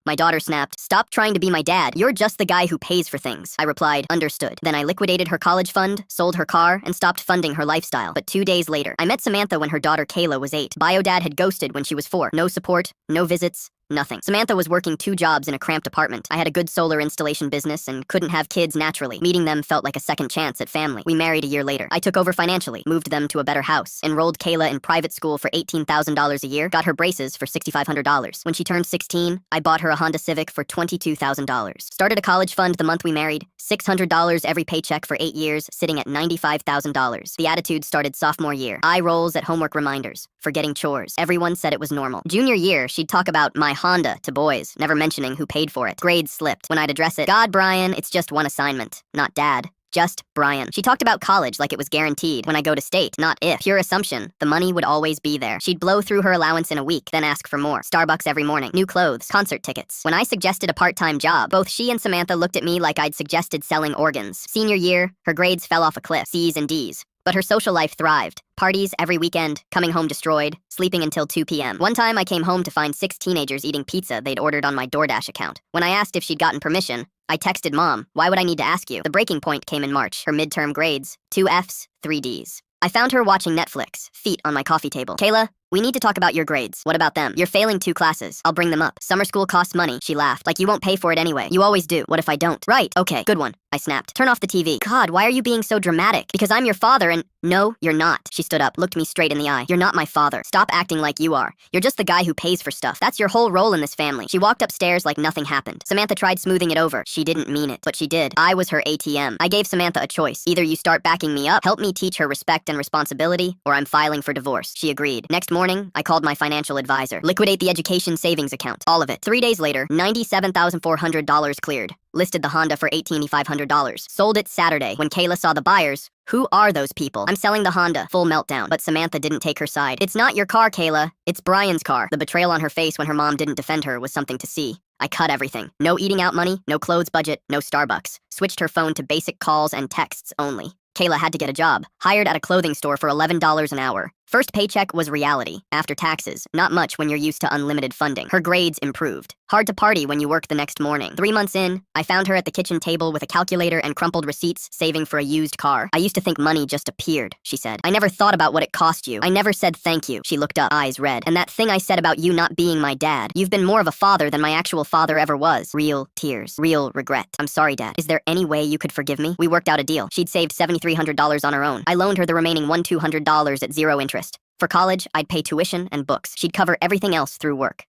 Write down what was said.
My daughter snapped, "Stop trying to be my dad. You're just the guy who pays for things." I replied, "Understood." Then I liquidated her college fund, sold her car, and stopped funding her lifestyle. But 2 days later, I met Samantha when her daughter Kayla was 8. Bio dad had ghosted when she was 4. No support, no visits, nothing. Samantha was working 2 jobs in a cramped apartment. I had a good solar installation business and couldn't have kids naturally. Meeting them felt like a second chance at family. We married a year later. I took over financially, moved them to a better house, enrolled Kayla in private school for $18,000 a year, got her braces for $6,500. When she turned 16, I bought her a Honda Civic for $22,000. Started a college fund the month we married, $600 every paycheck for 8 years, sitting at $95,000. The attitude started sophomore year. Eye rolls at homework reminders, forgetting chores. Everyone said it was normal. Junior year, she'd talk about my Honda to boys, never mentioning who paid for it. Grades slipped. When I'd address it, "God, Brian, it's just one assignment. Not Dad. Just Brian." She talked about college like it was guaranteed. When I go to state, not if. Pure assumption. The money would always be there. She'd blow through her allowance in a week, then ask for more. Starbucks every morning. New clothes. Concert tickets. When I suggested a part-time job, both she and Samantha looked at me like I'd suggested selling organs. Senior year, her grades fell off a cliff. C's and D's. But her social life thrived. Parties every weekend, coming home destroyed, sleeping until 2 p.m. One time I came home to find 6 teenagers eating pizza they'd ordered on my DoorDash account. When I asked if she'd gotten permission, I texted Mom, "Why would I need to ask you?" The breaking point came in March. Her midterm grades, 2 Fs, 3 Ds. I found her watching Netflix, feet on my coffee table. "Kayla, we need to talk about your grades." "What about them?" "You're failing 2 classes. I'll bring them up. Summer school costs money." She laughed. "Like you won't pay for it anyway. You always do." "What if I don't?" "Right, okay, good one." I snapped. "Turn off the TV." "God, why are you being so dramatic?" "Because I'm your father and—" "No, you're not." She stood up, looked me straight in the eye. "You're not my father. Stop acting like you are. You're just the guy who pays for stuff. That's your whole role in this family." She walked upstairs like nothing happened. Samantha tried smoothing it over. She didn't mean it, but she did. I was her ATM. I gave Samantha a choice. Either you start backing me up, help me teach her respect and responsibility, or I'm filing for divorce. She agreed. Next morning, I called my financial advisor. "Liquidate the education savings account. All of it." 3 days later, $97,400 cleared. Listed the Honda for $18,500. Sold it Saturday. When Kayla saw the buyers, "Who are those people?" "I'm selling the Honda." Full meltdown. But Samantha didn't take her side. "It's not your car, Kayla. It's Brian's car." The betrayal on her face when her mom didn't defend her was something to see. I cut everything. No eating out money, no clothes budget, no Starbucks. Switched her phone to basic calls and texts only. Kayla had to get a job. Hired at a clothing store for $11 an hour. First paycheck was reality. After taxes, not much when you're used to unlimited funding. Her grades improved. Hard to party when you work the next morning. 3 months in, I found her at the kitchen table with a calculator and crumpled receipts, saving for a used car. "I used to think money just appeared," she said. "I never thought about what it cost you. I never said thank you." She looked up, eyes red. "And that thing I said about you not being my dad. You've been more of a father than my actual father ever was." Real tears. Real regret. "I'm sorry, Dad. Is there any way you could forgive me?" We worked out a deal. She'd saved $7,300 on her own. I loaned her the remaining $1,200 at 0 interest. For college, I'd pay tuition and books. She'd cover everything else through work.